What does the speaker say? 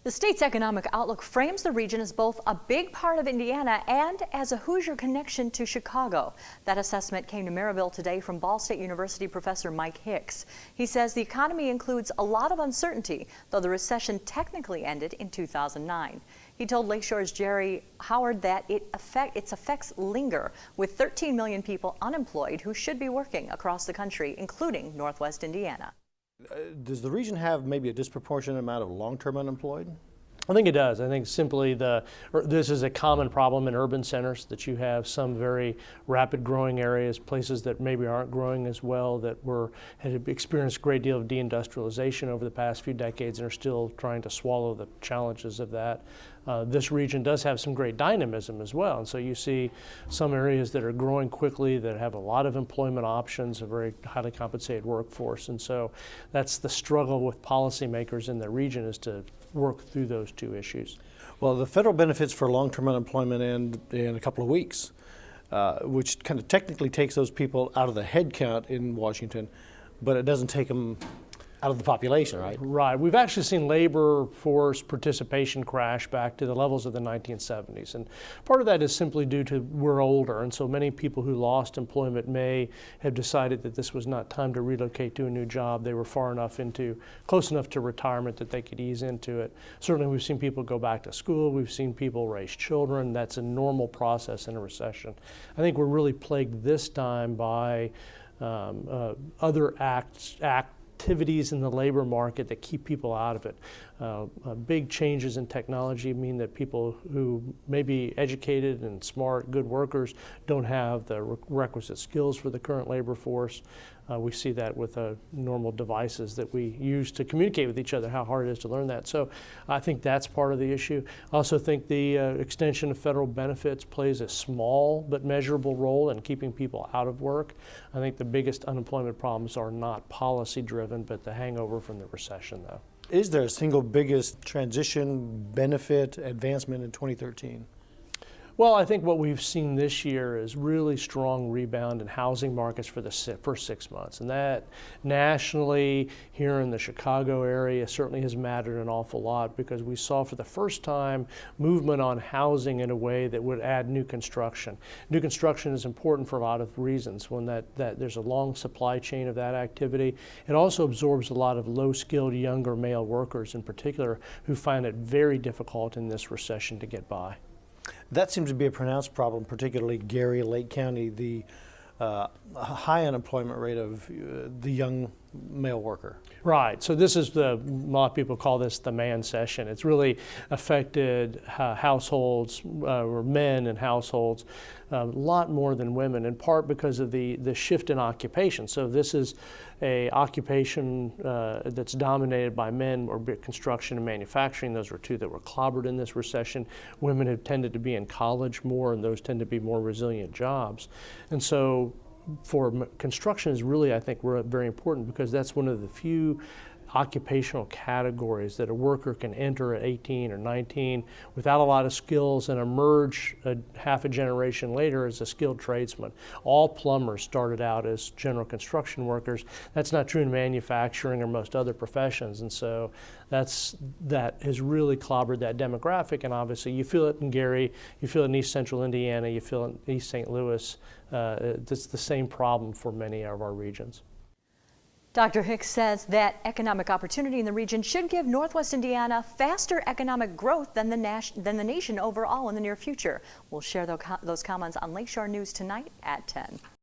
The state's economic outlook frames the region as both a big part of Indiana and as a Hoosier connection to Chicago. That assessment came to Maryville today from Ball State University professor Mike Hicks. He says the economy includes a lot of uncertainty, though the recession technically ended in 2009. He told Lakeshore's Jerry Howard that its effects linger, with 13 million people unemployed who should be working across the country, including Northwest Indiana. Does the region have maybe a disproportionate amount of long-term unemployed? I think it does. I think simply this is a common problem in urban centers, that you have some very rapid growing areas, places that maybe aren't growing as well, that had experienced a great deal of deindustrialization over the past few decades and are still trying to swallow the challenges of that. This region does have some great dynamism as well, and so you see some areas that are growing quickly, that have a lot of employment options, a very highly compensated workforce, and so that's the struggle with policymakers in the region, is to work through those two issues. Well, the federal benefits for long-term unemployment end in a couple of weeks, which kind of technically takes those people out of the head count in Washington, but it doesn't take them out of the population, right? Right. We've actually seen labor force participation crash back to the levels of the 1970s. And part of that is simply due to we're older. And so many people who lost employment may have decided that this was not time to relocate to a new job. They were close enough to retirement that they could ease into it. Certainly we've seen people go back to school. We've seen people raise children. That's a normal process in a recession. I think we're really plagued this time by other activities in the labor market that keep people out of it. Big changes in technology mean that people who may be educated and smart, good workers, don't have the requisite skills for the current labor force. We see that with normal devices that we use to communicate with each other, how hard it is to learn that. So I think that's part of the issue. I also think the extension of federal benefits plays a small but measurable role in keeping people out of work. I think the biggest unemployment problems are not policy driven, but the hangover from the recession, though. Is there a single biggest transition, benefit, advancement in 2013? Well, I think what we've seen this year is really strong rebound in housing markets for the first 6 months. And that nationally, here in the Chicago area, certainly has mattered an awful lot, because we saw for the first time movement on housing in a way that would add new construction. New construction is important for a lot of reasons. When that there's a long supply chain of that activity. It also absorbs a lot of low-skilled younger male workers in particular, who find it very difficult in this recession to get by. That seems to be a pronounced problem, particularly Gary, Lake County, the high unemployment rate of the young male worker. Right. So this is a lot of people call this the man session. It's really affected households, or men in households, a lot more than women, in part because of the shift in occupation. So this is a occupation that's dominated by men, or construction and manufacturing. Those were two that were clobbered in this recession. Women have tended to be in college more, and those tend to be more resilient jobs. And so for construction is really, I think, very important, because that's one of the few occupational categories that a worker can enter at 18 or 19 without a lot of skills and emerge half a generation later as a skilled tradesman. All plumbers started out as general construction workers. That's not true in manufacturing or most other professions, and so that has really clobbered that demographic. And obviously you feel it in Gary, you feel it in East Central Indiana, you feel it in East St. Louis. It's the same problem for many of our regions. Dr. Hicks says that economic opportunity in the region should give Northwest Indiana faster economic growth than the nation overall in the near future. We'll share those comments on Lakeshore News tonight at 10.